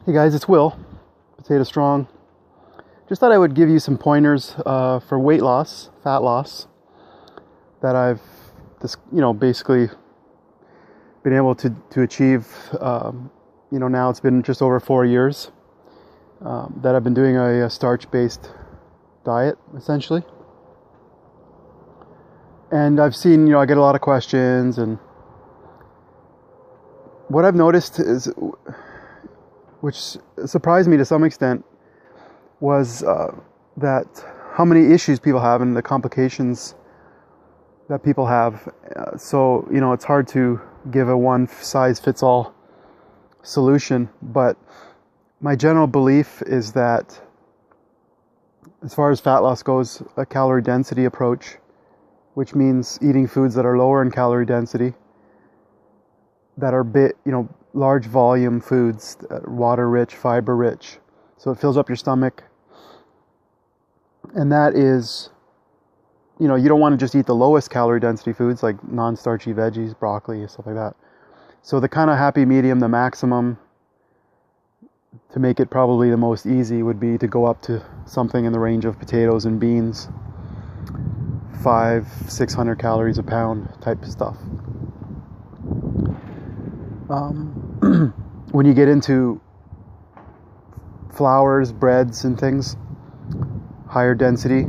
Hey guys, it's Will, Potato Strong. Just thought I would give you some pointers for weight loss, fat loss, that I've basically been able to achieve. Now it's been just over 4 years that I've been doing a starch-based diet, essentially. And I've seen, I get a lot of questions, and what I've noticed is, which surprised me to some extent, was that how many issues people have and the complications that people have. So, it's hard to give a one-size-fits-all solution, but my general belief is that as far as fat loss goes, a calorie density approach, which means eating foods that are lower in calorie density, that are large volume foods, water rich, fiber rich, so it fills up your stomach. And that is, you don't want to just eat the lowest calorie density foods like non-starchy veggies, broccoli, stuff like that. So the kind of happy medium, the maximum, to make it probably the most easy, would be to go up to something in the range of potatoes and beans, 500-600 calories a pound type of stuff. When you get into flours, breads, and things, higher density,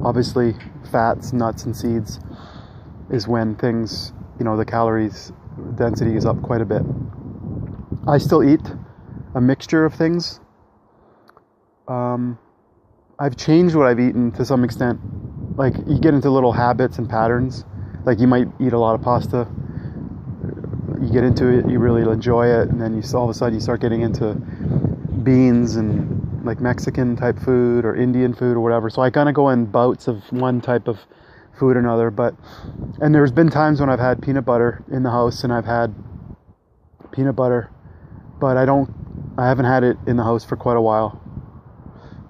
obviously fats, nuts, and seeds, is when things, the calories density is up quite a bit. I still eat a mixture of things. I've changed what I've eaten to some extent. Like, you get into little habits and patterns. Like, you might eat a lot of pasta. You get into it, you really enjoy it, and then all of a sudden you start getting into beans and like Mexican type food or Indian food or whatever. So I kind of go in bouts of one type of food or another. And there's been times when I've had peanut butter in the house, and I've had peanut butter, but I haven't had it in the house for quite a while.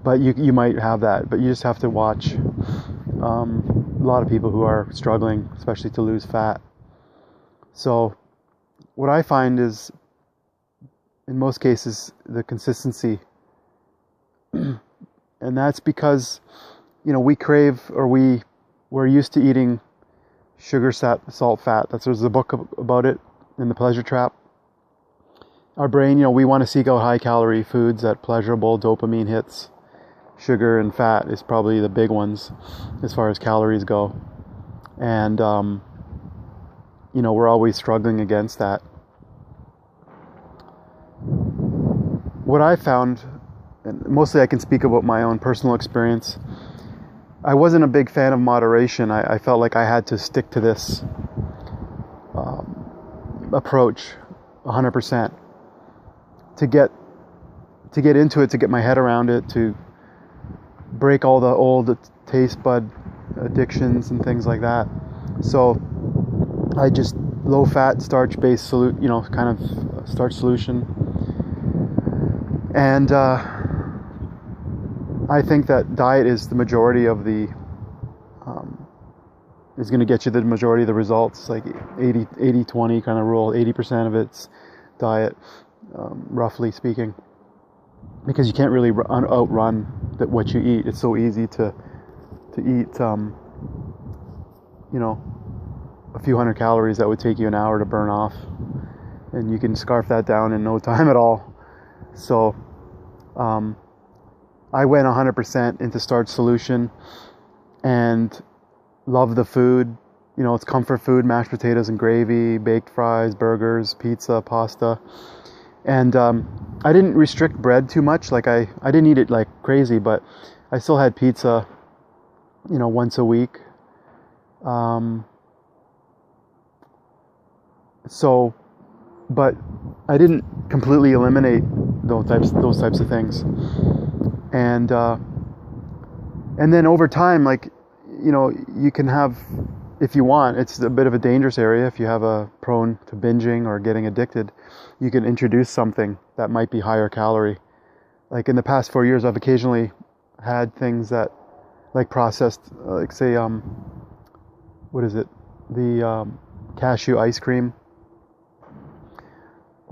But you might have that, but you just have to watch. A lot of people who are struggling, especially to lose fat. So what I find is, in most cases, the consistency. And that's because, we crave, or we're used to eating sugar, salt, fat. There's a book about it in The Pleasure Trap. Our brain, we want to seek out high calorie foods that pleasurable dopamine hits. Sugar and fat is probably the big ones as far as calories go. And, we're always struggling against that. What I found, and mostly I can speak about my own personal experience, I wasn't a big fan of moderation. I felt like I had to stick to this approach 100% to get into it, to get my head around it, to break all the old taste bud addictions and things like that. So I just low fat, starch based kind of starch solution. And I think that diet is the majority of the is going to get you the majority of the results, like 80-20 kind of rule. 80% of it's diet, roughly speaking, because you can't really outrun what you eat. It's so easy to eat a few hundred calories that would take you an hour to burn off, and you can scarf that down in no time at all. So I went 100% into starch solution and love the food. It's comfort food: mashed potatoes and gravy, baked fries, burgers, pizza, pasta. And I didn't restrict bread too much. Like, I didn't eat it like crazy, but I still had pizza, once a week. But I didn't completely eliminate those types of things. And then over time, like, you can have, if you want, it's a bit of a dangerous area. If you have a prone to binging or getting addicted, you can introduce something that might be higher calorie. Like, in the past 4 years, I've occasionally had things that, like, processed, like, say, what is it? The cashew ice cream,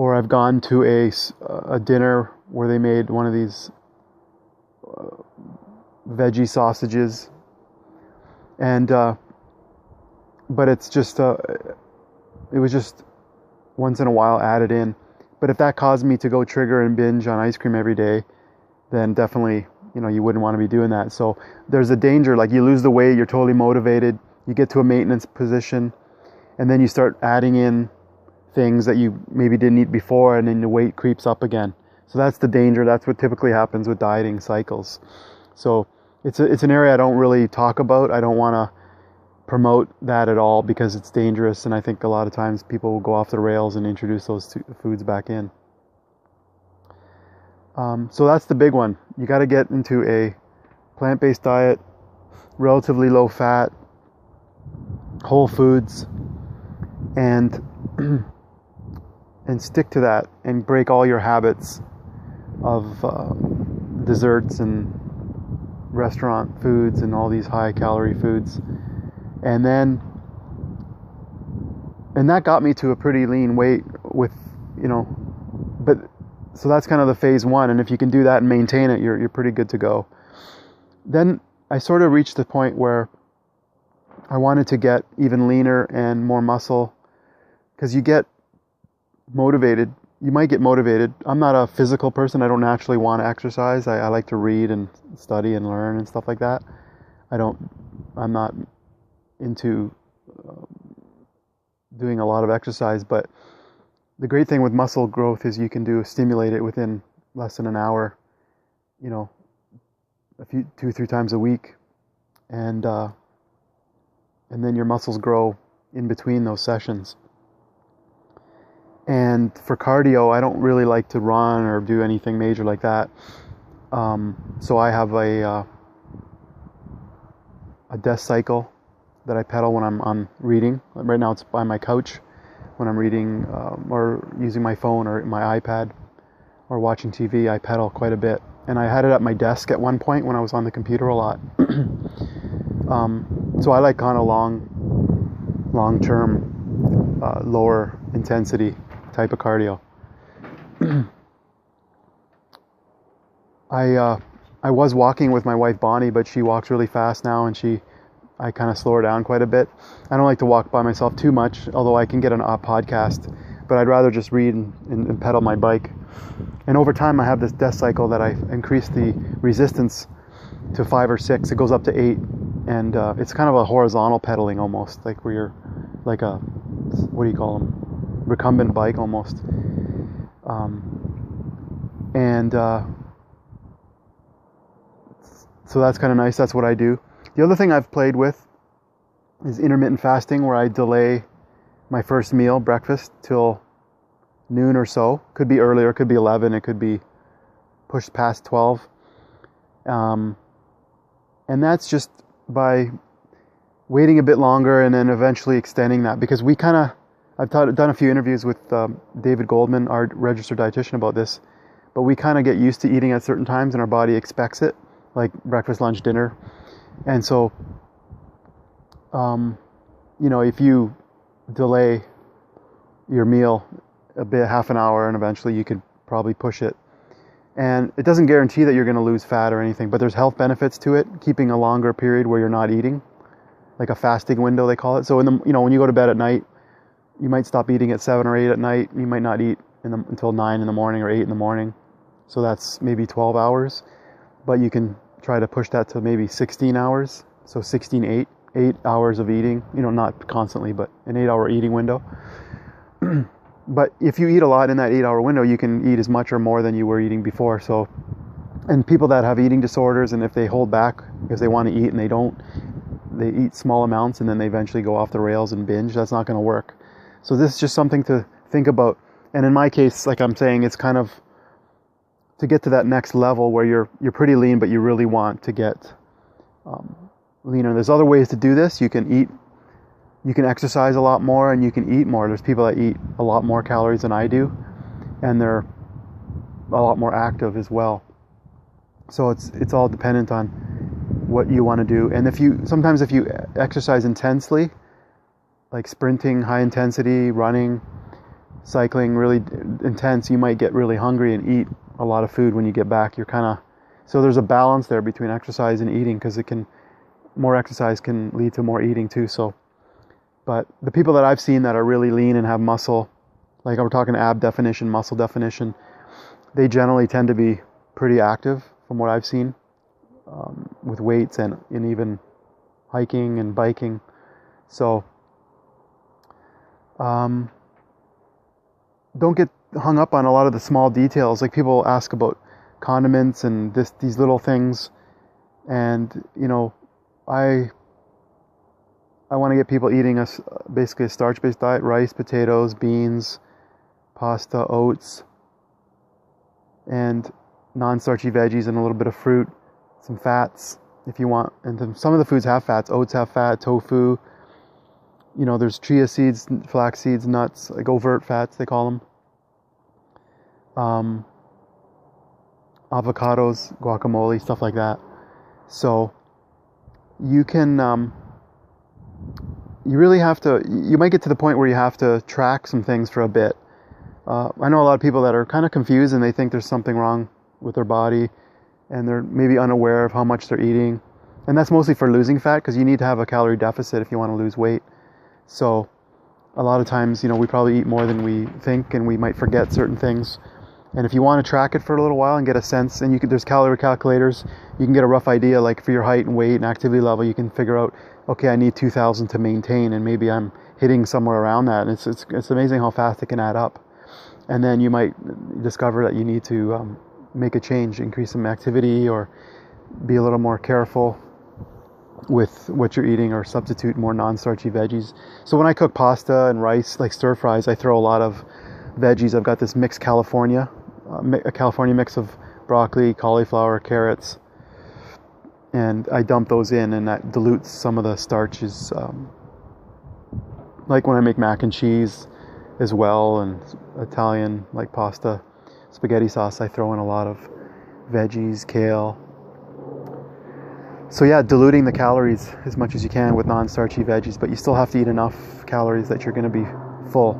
or I've gone to a dinner where they made one of these veggie sausages, and but it's just it was just once in a while added in. But if that caused me to go trigger and binge on ice cream every day, then definitely, you wouldn't want to be doing that. So there's a danger, like you lose the weight, you're totally motivated, you get to a maintenance position, and then you start adding in things that you maybe didn't eat before, and then the weight creeps up again. So that's the danger. That's what typically happens with dieting cycles. So it's an area I don't really talk about. I don't want to promote that at all because it's dangerous, and I think a lot of times people will go off the rails and introduce those foods back in. So that's the big one. You got to get into a plant-based diet, relatively low fat, whole foods, and stick to that and break all your habits of desserts and restaurant foods and all these high calorie foods. And that got me to a pretty lean weight with, but so that's kind of the phase one. And if you can do that and maintain it, you're pretty good to go. Then I sort of reached the point where I wanted to get even leaner and more muscle, because you get motivated. You might get motivated. I'm not a physical person. I don't naturally want to exercise. I like to read and study and learn and stuff like that. I'm not into doing a lot of exercise, but the great thing with muscle growth is you can stimulate it within less than an hour, 2-3 times a week, and then your muscles grow in between those sessions. And for cardio, I don't really like to run or do anything major like that. So I have a desk cycle that I pedal when I'm reading. Right now it's by my couch when I'm reading or using my phone or my iPad or watching TV. I pedal quite a bit. And I had it at my desk at one point when I was on the computer a lot. So I like kind of long-term, lower intensity type of cardio. I was walking with my wife Bonnie, but she walks really fast now, and I kind of slow her down quite a bit. I don't like to walk by myself too much, although I can get a podcast, but I'd rather just read and pedal my bike. And over time, I have this death cycle that I increase the resistance to 5 or 6. It goes up to 8, and it's kind of a horizontal pedaling almost, like where you're like a, what do you call them? Recumbent bike almost. So that's kind of nice. That's what I do. The other thing I've played with is intermittent fasting, where I delay my first meal, breakfast, till noon or so. Could be earlier, could be 11, it could be pushed past 12. And that's just by waiting a bit longer and then eventually extending that, because I've done a few interviews with David Goldman, our registered dietitian, about this, but we kind of get used to eating at certain times and our body expects it, like breakfast, lunch, dinner. And so, if you delay your meal a bit, half an hour, and eventually you could probably push it. And it doesn't guarantee that you're going to lose fat or anything, but there's health benefits to it, keeping a longer period where you're not eating, like a fasting window, they call it. So when you go to bed at night, you might stop eating at 7 or 8 at night. You might not eat until 9 in the morning or 8 in the morning. So that's maybe 12 hours. But you can try to push that to maybe 16 hours. So 16, 8 hours of eating. Not constantly, but an 8-hour eating window. But if you eat a lot in that 8-hour window, you can eat as much or more than you were eating before. So, and people that have eating disorders, and if they hold back because they want to eat and they don't, they eat small amounts and then they eventually go off the rails and binge, that's not going to work. So this is just something to think about. And in my case, like I'm saying, it's kind of to get to that next level where you're pretty lean, but you really want to get leaner. There's other ways to do this. You can exercise a lot more, and you can eat more. There's people that eat a lot more calories than I do, and they're a lot more active as well. So it's all dependent on what you want to do. And if you exercise intensely, like sprinting, high intensity, running, cycling really intense, you might get really hungry and eat a lot of food when you get back. So there's a balance there between exercise and eating, because more exercise can lead to more eating too. So, but the people that I've seen that are really lean and have muscle, like we're talking ab definition, muscle definition, they generally tend to be pretty active from what I've seen, with weights and even hiking and biking. So don't get hung up on a lot of the small details. Like people ask about condiments and these little things, and I want to get people eating basically a starch-based diet: rice, potatoes, beans, pasta, oats, and non-starchy veggies, and a little bit of fruit, some fats if you want. And then some of the foods have fats. Oats have fat, tofu. There's chia seeds, flax seeds, nuts, like overt fats they call them. Avocados, guacamole, stuff like that. So you can, you really have to, you might get to the point where you have to track some things for a bit. I know a lot of people that are kind of confused, and they think there's something wrong with their body, and they're maybe unaware of how much they're eating. And that's mostly for losing fat, because you need to have a calorie deficit if you want to lose weight. So a lot of times, we probably eat more than we think, and we might forget certain things. And if you want to track it for a little while and get a sense, and there's calorie calculators, you can get a rough idea, like for your height and weight and activity level, you can figure out, okay, I need 2,000 to maintain, and maybe I'm hitting somewhere around that. And it's amazing how fast it can add up. And then you might discover that you need to make a change, increase some activity, or be a little more careful with what you're eating, or substitute more non-starchy veggies. So when I cook pasta and rice, like stir fries, I throw a lot of veggies. I've got this mixed California mix of broccoli, cauliflower, carrots, and I dump those in, and that dilutes some of the starches. Like when I make mac and cheese as well, and Italian, like pasta, spaghetti sauce, I throw in a lot of veggies, kale. So yeah, diluting the calories as much as you can with non-starchy veggies, but you still have to eat enough calories that you're going to be full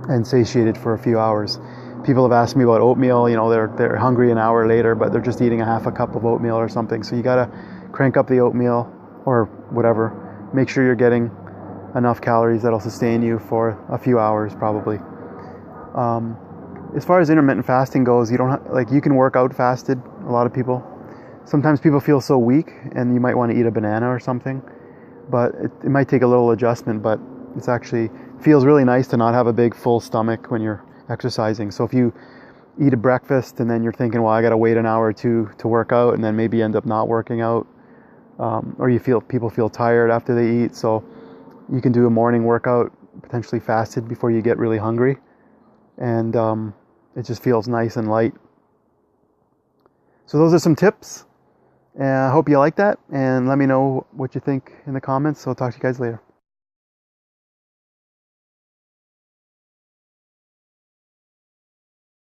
and satiated for a few hours. People have asked me about oatmeal. They're hungry an hour later, but they're just eating a half a cup of oatmeal or something. So you got to crank up the oatmeal or whatever. Make sure you're getting enough calories that'll sustain you for a few hours probably. As far as intermittent fasting goes, you can work out fasted. A lot of people. Sometimes people feel so weak, and you might want to eat a banana or something, but it might take a little adjustment, but it's actually feels really nice to not have a big full stomach when you're exercising. So if you eat a breakfast and then you're thinking, well, I got to wait an hour or two to work out, and then maybe end up not working out, or people feel tired after they eat, so you can do a morning workout, potentially fasted, before you get really hungry, and it just feels nice and light. So those are some tips. I hope you like that, and let me know what you think in the comments. So I'll talk to you guys later.